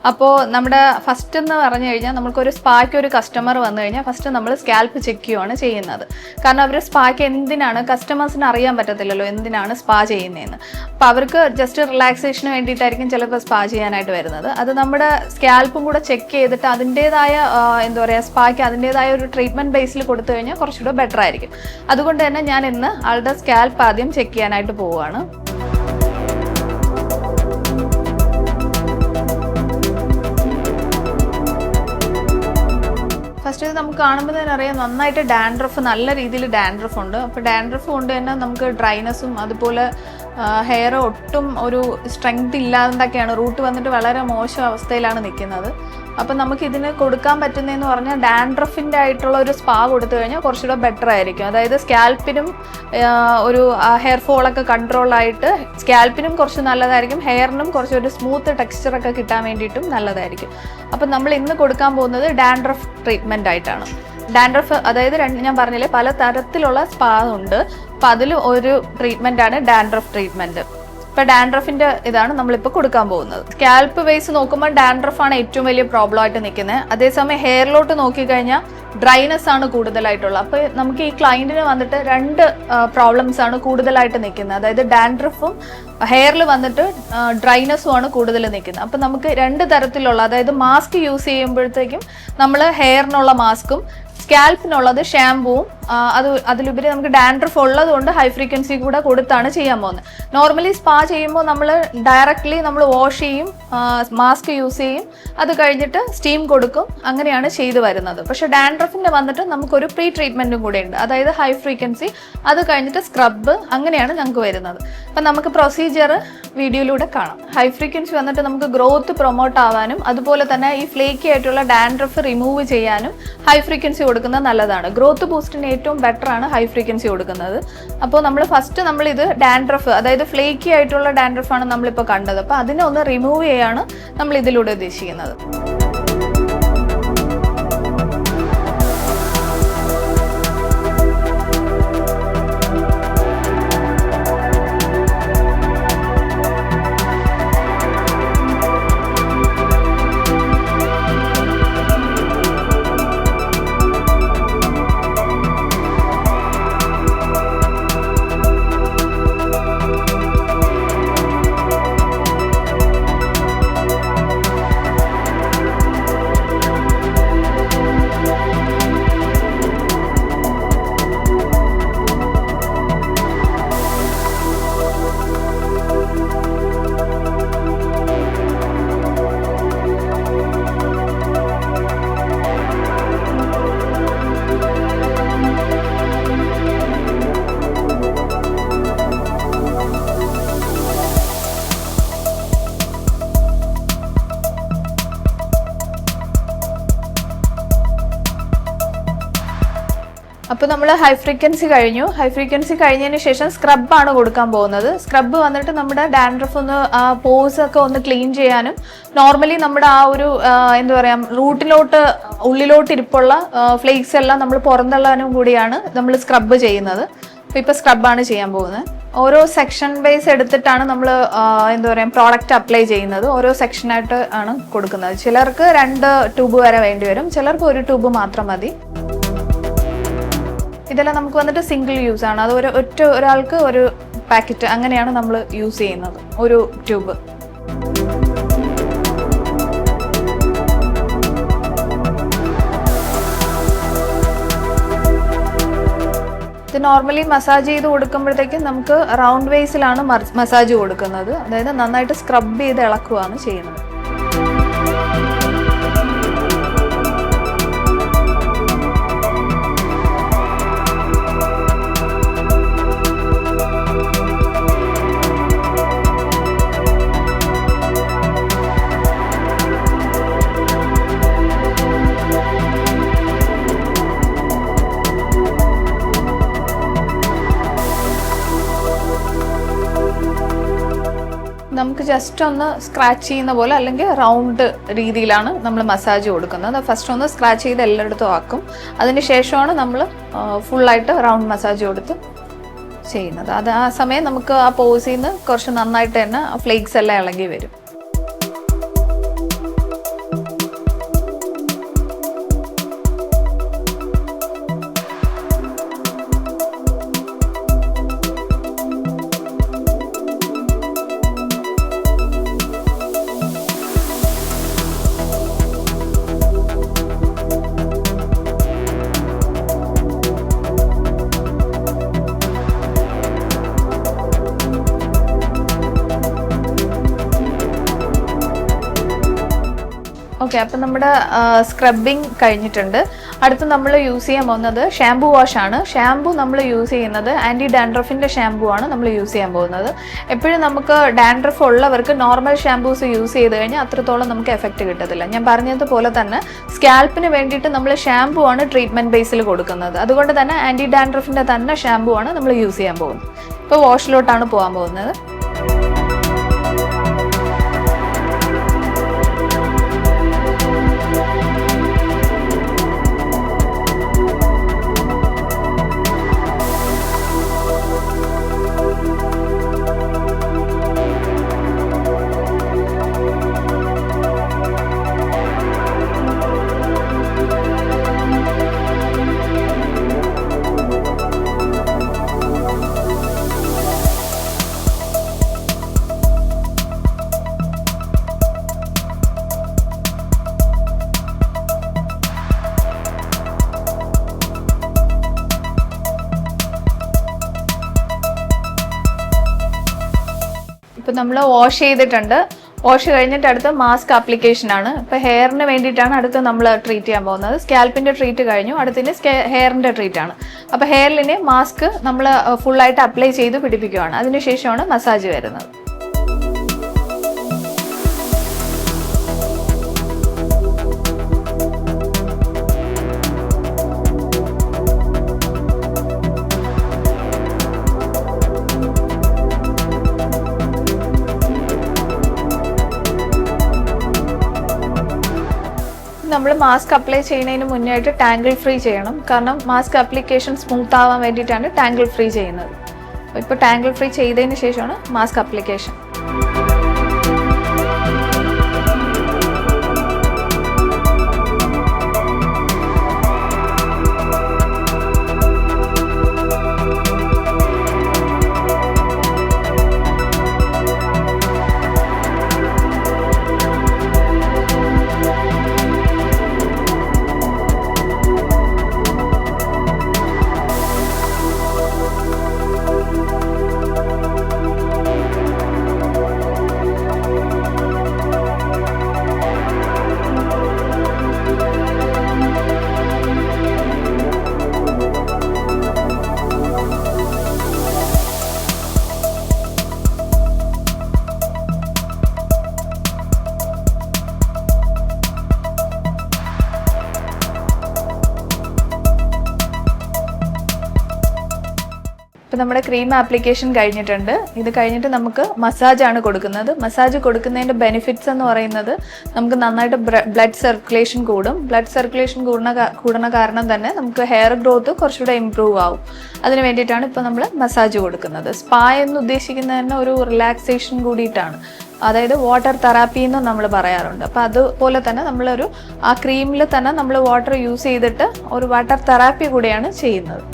അപ്പോൾ നമ്മുടെ ഫസ്റ്റ് എന്ന് പറഞ്ഞു കഴിഞ്ഞാൽ നമുക്കൊരു സ്പായ്ക്ക് ഒരു കസ്റ്റമർ വന്നു കഴിഞ്ഞാൽ ഫസ്റ്റ് നമ്മൾ സ്കാൽപ്പ് ചെക്ക് ചെയ്യുകയാണ് ചെയ്യുന്നത്. കാരണം അവർ സ്പായ്ക്ക് എന്തിനാണ് കസ്റ്റമേഴ്സിന് അറിയാൻ പറ്റത്തില്ലല്ലോ എന്തിനാണ് സ്പാ ചെയ്യുന്നതെന്ന്. അപ്പോൾ അവർക്ക് ജസ്റ്റ് റിലാക്സേഷന് വേണ്ടിയിട്ടായിരിക്കും ചിലപ്പോൾ സ്പാ ചെയ്യാനായിട്ട് വരുന്നത്. അത് നമ്മുടെ സ്കാൽപ്പും കൂടെ ചെക്ക് ചെയ്തിട്ട് അതിൻ്റേതായ എന്താ പറയുക സ്പായ്ക്ക് അതിൻ്റേതായ ഒരു ട്രീറ്റ്മെൻറ്റ് ബേസിൽ കൊടുത്തു കഴിഞ്ഞാൽ കുറച്ചുകൂടെ ബെറ്റർ ആയിരിക്കും. അതുകൊണ്ട് തന്നെ ഞാൻ ഇന്ന് ആളുടെ സ്കാൽപ്പ് ആദ്യം ചെക്ക് ചെയ്യാനായിട്ട് പോവുകയാണ്. ഫസ്റ്റ് ഇത് നമുക്ക് കാണുമ്പോൾ തന്നെ അറിയാം നന്നായിട്ട് ഡാൻഡ്രഫ്, നല്ല രീതിയിൽ ഡാൻഡ്രഫ് ഉണ്ട്. അപ്പോൾ ഡാൻഡ്രഫ് കൊണ്ട് തന്നെ നമുക്ക് ഡ്രൈനെസ്സും അതുപോലെ ഹെയർ ഒട്ടും ഒരു സ്ട്രെങ്ത് ഇല്ലാതൊക്കെയാണ്, റൂട്ട് വന്നിട്ട് വളരെ മോശം അവസ്ഥയിലാണ് നിൽക്കുന്നത്. അപ്പം നമുക്ക് ഇതിന് കൊടുക്കാൻ പറ്റുന്നതെന്ന് പറഞ്ഞാൽ ഡാൻഡ്രഫിൻ്റെ ആയിട്ടുള്ള ഒരു സ്പാ കൊടുത്തു കഴിഞ്ഞാൽ കുറച്ചുകൂടെ ബെറ്റർ ആയിരിക്കും. അതായത് സ്കാൽപ്പിനും ഒരു ഹെയർ ഫോളൊക്കെ കൺട്രോളായിട്ട് സ്കാൽപ്പിനും കുറച്ച് നല്ലതായിരിക്കും, ഹെയറിനും കുറച്ചൊരു സ്മൂത്ത് ടെക്സ്ചറൊക്കെ കിട്ടാൻ വേണ്ടിയിട്ടും നല്ലതായിരിക്കും. അപ്പം നമ്മൾ ഇന്ന് കൊടുക്കാൻ പോകുന്നത് ഡാൻഡ്രഫ് ട്രീറ്റ്മെൻ്റ് ആയിട്ടാണ്. ഡാൻഡ്രഫ് അതായത് ഞാൻ പറഞ്ഞില്ലേ പല തരത്തിലുള്ള സ്പാ ഉണ്ട്. അപ്പം അതിൽ ഒരു ട്രീറ്റ്മെൻറ്റാണ് ഡാൻഡ്രഫ് ട്രീറ്റ്മെൻറ്റ്. ഇപ്പം ഡാൻഡ്രഫിൻ്റെ ഇതാണ് നമ്മളിപ്പോൾ കൊടുക്കാൻ പോകുന്നത്. സ്കാൽപ്പ് വൈസ് നോക്കുമ്പോൾ ഡാൻഡ്രഫാണ് ഏറ്റവും വലിയ പ്രോബ്ലം ആയിട്ട് നിൽക്കുന്നത്. അതേസമയം ഹെയറിലോട്ട് നോക്കിക്കഴിഞ്ഞാൽ ഡ്രൈനെസ് ആണ് കൂടുതലായിട്ടുള്ളത്. അപ്പോൾ നമുക്ക് ഈ ക്ലയൻറ്റിന് വന്നിട്ട് രണ്ട് പ്രോബ്ലംസ് ആണ് കൂടുതലായിട്ട് നിൽക്കുന്നത്. അതായത് ഡാൻഡ്രഫും ഹെയറിൽ വന്നിട്ട് ഡ്രൈനെസ്സും ആണ് കൂടുതൽ നിൽക്കുന്നത്. അപ്പം നമുക്ക് രണ്ട് തരത്തിലുള്ള, അതായത് മാസ്ക് യൂസ് ചെയ്യുമ്പോഴത്തേക്കും നമ്മൾ ഹെയറിനുള്ള മാസ്കും സ്കാൽപ്പിനുള്ളത് ഷാമ്പൂവും അതിലുപരി നമുക്ക് ഡാൻഡ്രഫ് ഉള്ളത് കൊണ്ട് ഹൈ ഫ്രീക്വൻസി കൂടെ കൊടുത്താണ് ചെയ്യാൻ പോകുന്നത്. നോർമലി സ്പാ ചെയ്യുമ്പോൾ നമ്മൾ ഡയറക്റ്റ്ലി നമ്മൾ വാഷ് ചെയ്യും, മാസ്ക് യൂസ് ചെയ്യും, അത് കഴിഞ്ഞിട്ട് സ്റ്റീം കൊടുക്കും, അങ്ങനെയാണ് ചെയ്തു വരുന്നത്. പക്ഷേ ഡാൻഡ്രഫിൻ്റെ വന്നിട്ട് നമുക്കൊരു പ്രീ ട്രീറ്റ്മെൻറ്റും കൂടെ ഉണ്ട്. അതായത് ഹൈ ഫ്രീക്വൻസി, അത് കഴിഞ്ഞിട്ട് സ്ക്രബ്, അങ്ങനെയാണ് ഞങ്ങൾക്ക് വരുന്നത്. അപ്പം നമുക്ക് പ്രൊസീജിയർ വീഡിയോയിലൂടെ കാണാം. ഹൈ ഫ്രീക്വൻസി വന്നിട്ട് നമുക്ക് ഗ്രോത്ത് പ്രൊമോട്ട് ആവാനും അതുപോലെ തന്നെ ഈ ഫ്ലേക്കി ആയിട്ടുള്ള ഡാൻഡ്രഫ് റിമൂവ് ചെയ്യാനും ഹൈ ഫ്രീക്വൻസി കൊടുക്കുന്നത് നല്ലതാണ്. ഗ്രോത്ത് ബൂസ്റ്റിന് ഏറ്റവും ബെറ്റർ ആണ് ഹൈ ഫ്രീക്വൻസി കൊടുക്കുന്നത്. അപ്പോൾ നമ്മൾ ഇത് ഡാൻഡ്രഫ്, അതായത് ഫ്ലേക്കി ആയിട്ടുള്ള ഡാൻഡ്രഫാണ് നമ്മളിപ്പോൾ കണ്ടത്. അപ്പോൾ അതിനെ ഒന്ന് റിമൂവ് ചെയ്യാണ് നമ്മൾ ഇതിലൂടെ ഉദ്ദേശിക്കുന്നത്. അപ്പോൾ നമ്മൾ ഹൈ ഫ്രീക്വൻസി കഴിഞ്ഞു. ഹൈ ഫ്രീക്വൻസി കഴിഞ്ഞതിന് ശേഷം സ്ക്രബാണ് കൊടുക്കാൻ പോകുന്നത്. സ്ക്രബ് വന്നിട്ട് നമ്മുടെ ഡാൻഡ്രഫ് ഒന്ന് പോസ് ഒക്കെ ഒന്ന് ക്ലീൻ ചെയ്യാനും നോർമലി നമ്മുടെ ആ ഒരു എന്താ പറയുക റൂട്ടിലോട്ട് ഉള്ളിലോട്ട് ഇരിപ്പുള്ള ഫ്ലേക്സ് എല്ലാം നമ്മൾ പുറന്തള്ളാനും കൂടിയാണ് നമ്മൾ സ്ക്രബ് ചെയ്യുന്നത്. അപ്പോൾ ഇപ്പോൾ സ്ക്രബാണ് ചെയ്യാൻ പോകുന്നത്. ഓരോ സെക്ഷൻ ബേസ് എടുത്തിട്ടാണ് നമ്മൾ എന്താ പറയുക പ്രോഡക്റ്റ് അപ്ലൈ ചെയ്യുന്നത്. ഓരോ സെക്ഷനായിട്ട് ആണ് കൊടുക്കുന്നത്. ചിലർക്ക് 2 ട്യൂബ് വരെ വേണ്ടി വരും, ചിലർക്ക് 1 ട്യൂബ് മാത്രം മതി. ഇതെല്ലാം നമുക്ക് വന്നിട്ട് സിംഗിൾ യൂസ് ആണ്. അത് ഒരാൾക്ക് ഒരു പാക്കറ്റ് അങ്ങനെയാണ് നമ്മൾ യൂസ് ചെയ്യുന്നത്, ഒരു ട്യൂബ്. ഇത് നോർമലി മസാജ് ചെയ്ത് കൊടുക്കുമ്പോഴത്തേക്കും നമുക്ക് റൗണ്ട് വേസിലാണ് മസാജ് കൊടുക്കുന്നത്. അതായത് നന്നായിട്ട് സ്ക്രബ് ചെയ്ത് ഇളക്കുകയാണ് ചെയ്യുന്നത്. നമുക്ക് ജസ്റ്റ് ഒന്ന് സ്ക്രാച്ച് ചെയ്യുന്ന പോലെ അല്ലെങ്കിൽ റൗണ്ട് രീതിയിലാണ് നമ്മൾ മസാജ് കൊടുക്കുന്നത്. ഫസ്റ്റ് ഒന്ന് സ്ക്രാച്ച് ചെയ്ത് എല്ലായിടത്തും ആക്കും. അതിന് ശേഷമാണ് നമ്മൾ ഫുള്ളായിട്ട് റൗണ്ട് മസാജ് കൊടുത്ത് ചെയ്യുന്നത്. അത് ആ സമയം നമുക്ക് ആ പോസിൽ നിന്ന് കുറച്ച് നന്നായിട്ട് തന്നെ ഫ്ലേക്സ് എല്ലാം ഇളകി വരും. ഓക്കെ, അപ്പം നമ്മുടെ സ്ക്രബിങ് കഴിഞ്ഞിട്ടുണ്ട്. അടുത്ത് നമ്മൾ യൂസ് ചെയ്യാൻ പോകുന്നത് ഷാംപൂ വാഷാണ്. ഷാംപൂ നമ്മൾ യൂസ് ചെയ്യുന്നത് ആൻറ്റി ഡാൻഡ്രഫിൻ്റെ ഷാംപൂ ആണ് നമ്മൾ യൂസ് ചെയ്യാൻ പോകുന്നത്. എപ്പോഴും നമുക്ക് ഡാൻഡ്രഫ് ഉള്ളവർക്ക് നോർമൽ ഷാംപൂസ് യൂസ് ചെയ്ത് കഴിഞ്ഞാൽ അത്രത്തോളം നമുക്ക് എഫക്റ്റ് കിട്ടത്തില്ല. ഞാൻ പറഞ്ഞതുപോലെ തന്നെ സ്കാൽപ്പിന് വേണ്ടിയിട്ട് നമ്മൾ ഷാംപൂ ആണ് ട്രീറ്റ്മെൻറ്റ് ബേസിൽ കൊടുക്കുന്നത്. അതുകൊണ്ട് തന്നെ ആൻറ്റി ഡാൻഡ്രഫിൻ്റെ തന്നെ ഷാംപൂ ആണ് നമ്മൾ യൂസ് ചെയ്യാൻ പോകുന്നത്. ഇപ്പോൾ വാഷിലോട്ടാണ് പോകാൻ പോകുന്നത്. ഇപ്പം നമ്മൾ വാഷ് ചെയ്തിട്ടുണ്ട്. വാഷ് കഴിഞ്ഞിട്ട് അടുത്ത് മാസ്ക് ആപ്ലിക്കേഷൻ ആണ്. ഇപ്പോൾ ഹെയറിന് വേണ്ടിയിട്ടാണ് അടുത്ത് നമ്മൾ ട്രീറ്റ് ചെയ്യാൻ പോകുന്നത്. സ്കാൽപ്പിൻ്റെ ട്രീറ്റ് കഴിഞ്ഞു, അടുത്തിന് ഹെയറിൻ്റെ ട്രീറ്റ് ആണ്. അപ്പോൾ ഹെയറിന് മാസ്ക് നമ്മൾ ഫുള്ളായിട്ട് അപ്ലൈ ചെയ്ത് പിടിപ്പിക്കുകയാണ്. അതിനുശേഷമാണ് മസാജ് വരുന്നത്. നമ്മൾ മാസ്ക് അപ്ലൈ ചെയ്യുന്നതിന് മുന്നേ ആയിട്ട് ടാങ്കിൾ ഫ്രീ ചെയ്യണം. കാരണം മാസ്ക് ആപ്ലിക്കേഷൻ സ്മൂത്ത് ആവാൻ വേണ്ടിയിട്ടാണ് ടാങ്കിൾ ഫ്രീ ചെയ്യുന്നത്. ഇപ്പോൾ ടാങ്കിൾ ഫ്രീ ചെയ്തതിന് ശേഷമാണ് മാസ്ക് ആപ്ലിക്കേഷൻ. ഇപ്പോൾ നമ്മുടെ ക്രീം ആപ്ലിക്കേഷൻ കഴിഞ്ഞിട്ടുണ്ട്. ഇത് കഴിഞ്ഞിട്ട് നമുക്ക് മസാജാണ് കൊടുക്കുന്നത്. മസാജ് കൊടുക്കുന്നതിൻ്റെ ബെനിഫിറ്റ്സ് എന്ന് പറയുന്നത് നമുക്ക് നന്നായിട്ട് ബ്ലഡ് സർക്കുലേഷൻ കൂടും. ബ്ലഡ് സർക്കുലേഷൻ കൂടുന്ന കാരണം തന്നെ നമുക്ക് ഹെയർ ഗ്രോത്ത് കുറച്ചുകൂടെ ഇമ്പ്രൂവ് ആവും. അതിന് വേണ്ടിയിട്ടാണ് ഇപ്പോൾ നമ്മൾ മസാജ് കൊടുക്കുന്നത്. സ്പാ എന്ന് ഉദ്ദേശിക്കുന്നത് തന്നെ ഒരു റിലാക്സേഷൻ കൂടിയിട്ടാണ്. അതായത് വാട്ടർ തെറാപ്പി എന്നും നമ്മൾ പറയാറുണ്ട്. അപ്പോൾ അതുപോലെ തന്നെ നമ്മളൊരു ആ ക്രീമിൽ തന്നെ നമ്മൾ വാട്ടർ യൂസ് ചെയ്തിട്ട് ഒരു വാട്ടർ തെറാപ്പി കൂടിയാണ് ചെയ്യുന്നത്.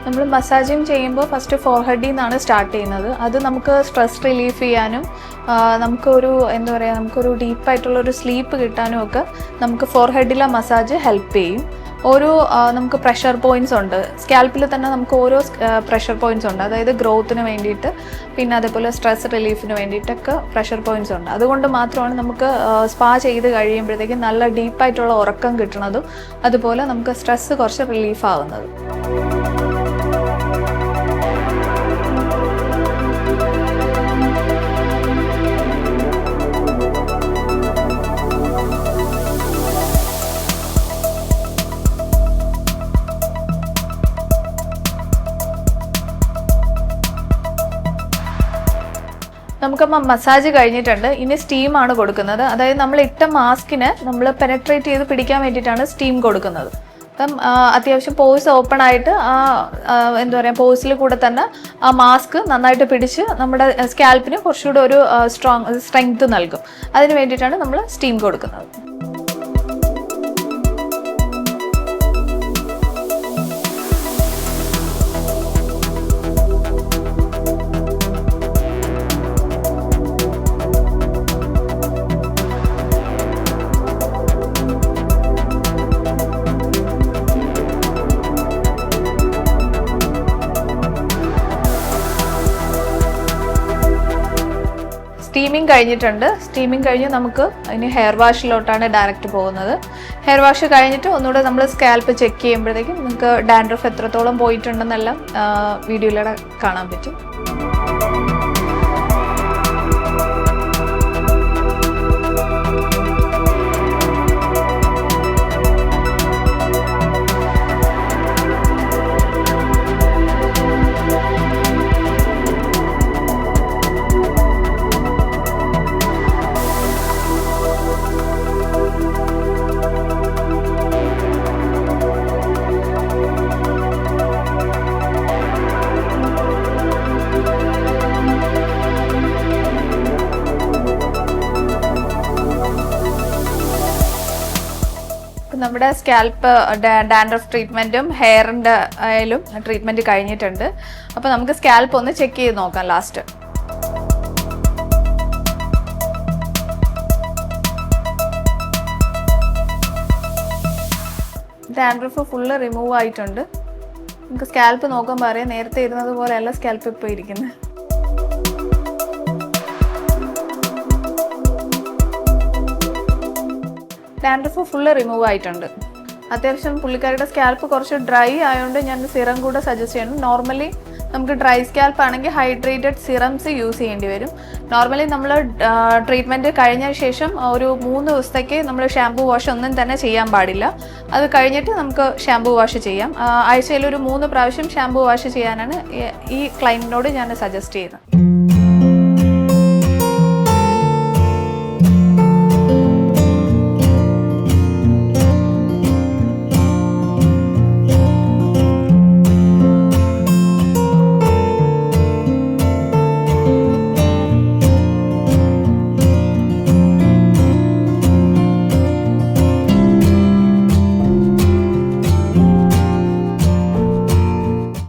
നമ്മൾ മസാജിങ് ചെയ്യുമ്പോൾ ഫസ്റ്റ് ഫോർഹെഡിൽ നിന്നാണ് സ്റ്റാർട്ട് ചെയ്യുന്നത്. അത് നമുക്ക് സ്ട്രെസ് റിലീഫ് ചെയ്യാനും നമുക്കൊരു എന്താ പറയുക നമുക്കൊരു ഡീപ്പായിട്ടുള്ളൊരു സ്ലീപ്പ് കിട്ടാനും ഒക്കെ നമുക്ക് ഫോർഹെഡിലെ മസാജ് ഹെൽപ്പ് ചെയ്യും. ഓരോ നമുക്ക് പ്രഷർ പോയിൻറ്റ്സ് ഉണ്ട്. സ്കാൽപ്പിൽ തന്നെ നമുക്ക് ഓരോ പ്രഷർ പോയിൻറ്റ്സ് ഉണ്ട്. അതായത് ഗ്രോത്തിന് വേണ്ടിയിട്ട്, പിന്നെ അതേപോലെ സ്ട്രെസ് റിലീഫിന് വേണ്ടിയിട്ടൊക്കെ പ്രഷർ പോയിൻറ്റ്സ് ഉണ്ട്. അതുകൊണ്ട് മാത്രമാണ് നമുക്ക് സ്പാ ചെയ്ത് കഴിയുമ്പോഴത്തേക്കും നല്ല ഡീപ്പായിട്ടുള്ള ഉറക്കം കിട്ടുന്നതും അതുപോലെ നമുക്ക് സ്ട്രെസ് കുറച്ച് റിലീഫ് ആവുന്നത്. നമുക്കപ്പോൾ മസാജ് കഴിഞ്ഞിട്ടുണ്ട്. ഇനി സ്റ്റീമാണ് കൊടുക്കുന്നത്. അതായത് നമ്മൾ ഇട്ട മാസ്കിനെ നമ്മൾ പെനട്രേറ്റ് ചെയ്ത് പിടിക്കാൻ വേണ്ടിയിട്ടാണ് സ്റ്റീം കൊടുക്കുന്നത്. അപ്പം അത്യാവശ്യം പോഴ്സ് ഓപ്പൺ ആയിട്ട് എന്താ പറയുക പോഴ്സിൽ കൂടെ തന്നെ ആ മാസ്ക് നന്നായിട്ട് പിടിച്ച് നമ്മുടെ സ്കാൽപ്പിന് കുറച്ചുകൂടെ ഒരു സ്ട്രെങ്ത് നൽകും. അതിന് വേണ്ടിയിട്ടാണ് നമ്മൾ സ്റ്റീം കൊടുക്കുന്നത്. സ്റ്റീമിങ് കഴിഞ്ഞിട്ടുണ്ട്. സ്റ്റീമിങ് കഴിഞ്ഞ് നമുക്ക് ഇനി ഹെയർ വാഷിലോട്ടാണ് ഡയറക്റ്റ് പോകുന്നത്. ഹെയർ വാഷ് കഴിഞ്ഞിട്ട് ഒന്നുകൂടെ നമ്മൾ സ്കാൽപ്പ് ചെക്ക് ചെയ്യുമ്പോഴത്തേക്കും നിങ്ങൾക്ക് ഡാൻഡ്രഫ് എത്രത്തോളം പോയിട്ടുണ്ടെന്നെല്ലാം വീഡിയോയിലൂടെ കാണാൻ പറ്റും. നമ്മുടെ സ്കാൽപ്പ് ഡാൻഡ്രഫ് ട്രീറ്റ്മെൻറ്റും ഹെയറിൻ്റെ ആയാലും ട്രീറ്റ്മെൻറ്റ് കഴിഞ്ഞിട്ടുണ്ട്. അപ്പോൾ നമുക്ക് സ്കാൽപ്പ് ഒന്ന് ചെക്ക് ചെയ്ത് നോക്കാം ലാസ്റ്റ്. ഡാൻഡ്രഫ് ഫുള്ള് റിമൂവ് ആയിട്ടുണ്ട്. നമുക്ക് സ്കാൽപ്പ് നോക്കുമ്പോൾ അറിയാം നേരത്തെ ഇരുന്നത് പോലെയല്ല സ്കാൽപ്പ് ഇപ്പോൾ ഇരിക്കുന്നത്. ഡാൻഡ്രഫ് ഫുള്ള് റിമൂവ് ആയിട്ടുണ്ട്. അത്യാവശ്യം പുള്ളിക്കാരുടെ സ്കാൽപ്പ് കുറച്ച് ഡ്രൈ ആയതുകൊണ്ട് ഞാൻ സിറം കൂടെ സജസ്റ്റ് ചെയ്യണം. നോർമലി നമുക്ക് ഡ്രൈ സ്കാൽപ്പ് ആണെങ്കിൽ ഹൈഡ്രേറ്റഡ് സിറംസ് യൂസ് ചെയ്യേണ്ടി വരും. നോർമലി നമ്മൾ ട്രീറ്റ്മെൻറ്റ് കഴിഞ്ഞ ശേഷം ഒരു 3 ദിവസത്തേക്ക് നമ്മൾ ഷാംപൂ വാഷ് ഒന്നും തന്നെ ചെയ്യാൻ പാടില്ല. അത് കഴിഞ്ഞിട്ട് നമുക്ക് ഷാംപൂ വാഷ് ചെയ്യാം. ആഴ്ചയിൽ ഒരു 3 പ്രാവശ്യം ഷാംപൂ വാഷ് ചെയ്യാനാണ് ഈ ക്ലയൻറ്റിനോട് ഞാൻ സജസ്റ്റ് ചെയ്യുന്നത്.